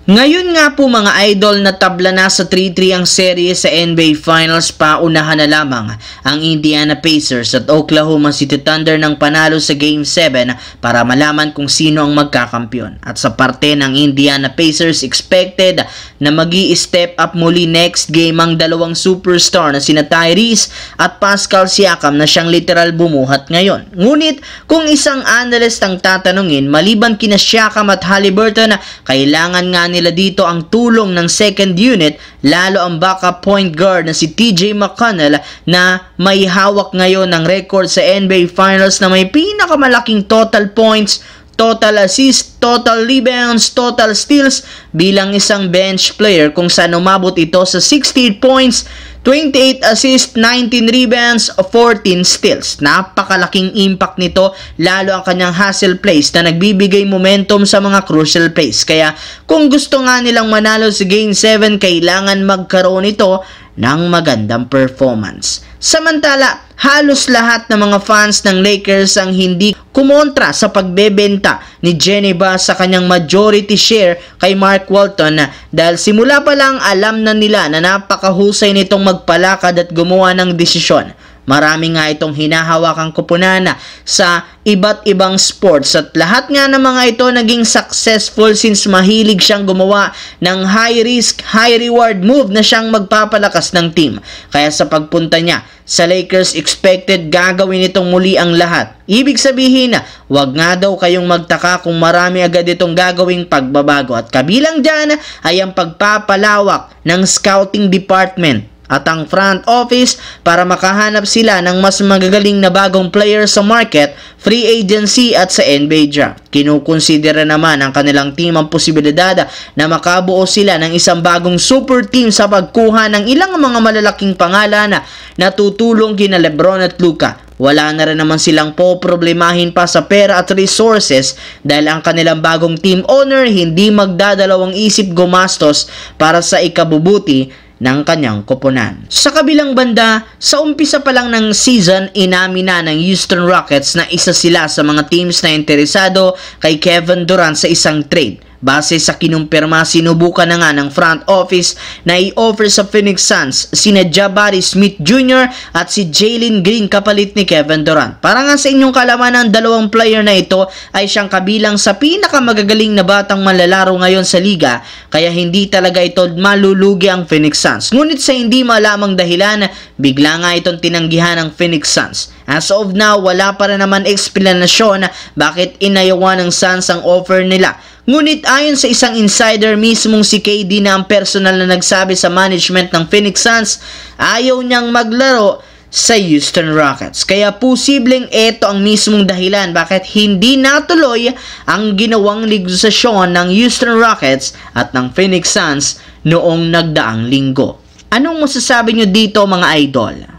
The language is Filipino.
Ngayon nga po mga idol, na tabla na sa 3-3 ang serye sa NBA Finals. Paunahan na lamang ang Indiana Pacers at Oklahoma City Thunder ng panalo sa Game 7 para malaman kung sino ang magkakampyon. At sa parte ng Indiana Pacers, expected na magi-step up muli next game ang dalawang superstar na sina Tyrese at Pascal Siakam na siyang literal bumuhat ngayon. Ngunit kung isang analyst ang tatanungin, maliban kina Siakam at Haliburton, kailangan nga nila dito ang tulong ng second unit, lalo ang backup point guard na si TJ McConnell na may hawak ngayon ng record sa NBA Finals na may pinakamalaking total points, total assists, total rebounds, total steals bilang isang bench player, kung saan umabot ito sa 68 points, 28 assists, 19 rebounds, 14 steals. Napakalaking impact nito, lalo ang kanyang hustle plays na nagbibigay momentum sa mga crucial plays. Kaya kung gusto nga nilang manalo sa Game 7, kailangan magkaroon ito ng magandang performance. Samantala, halos lahat ng mga fans ng Lakers ang hindi kumontra sa pagbebenta ni Jeanie Buss sa kanyang majority share kay Mark Walton, dahil simula pa lang alam na nila na napakahusay nitong magpalakad at gumawa ng desisyon. Marami nga itong hinahawakang kupunan sa iba't ibang sports at lahat nga ng mga ito naging successful since mahilig siyang gumawa ng high risk, high reward move na siyang magpapalakas ng team. Kaya sa pagpunta niya sa Lakers, expected gagawin itong muli ang lahat. Ibig sabihin na wag nga daw kayong magtaka kung marami agad itong gagawing pagbabago, at kabilang dyan ay ang pagpapalawak ng scouting department at ang front office para makahanap sila ng mas magagaling na bagong player sa market, free agency at sa NBA draft. Kinukonsidera naman ang kanilang team ang posibilidad na makabuo sila ng isang bagong super team sa pagkuha ng ilang mga malalaking pangalan na tutulong kina LeBron at Luka. Wala na rin naman silang poproblemahin pa sa pera at resources dahil ang kanilang bagong team owner hindi magdadalawang isip gumastos para sa ikabubuti ng kanyang koponan. Sa kabilang banda, sa umpisa pa lang ng season, inamin na ng Houston Rockets na isa sila sa mga teams na interesado kay Kevin Durant sa isang trade. Base sa kinumpirma, sinubukan na nga ng front office na i-offer sa Phoenix Suns sina Jabari Smith Jr. at si Jalen Green kapalit ni Kevin Durant. Para nga sa inyong kalaman, ang dalawang player na ito ay siyang kabilang sa pinakamagagaling na batang manlalaro ngayon sa liga, kaya hindi talaga ito malulugi ang Phoenix Suns. Ngunit sa hindi malamang dahilan, bigla nga itong tinanggihan ng Phoenix Suns. As of now, wala pa rin naman eksplanasyon bakit inayawan ng Suns ang offer nila. Ngunit ayon sa isang insider, mismong si KD na ang personal na nagsabi sa management ng Phoenix Suns, ayaw niyang maglaro sa Houston Rockets. Kaya posibleng ito ang mismong dahilan bakit hindi natuloy ang ginawang negosasyon ng Houston Rockets at ng Phoenix Suns noong nagdaang linggo. Anong masasabi nyo dito mga idol?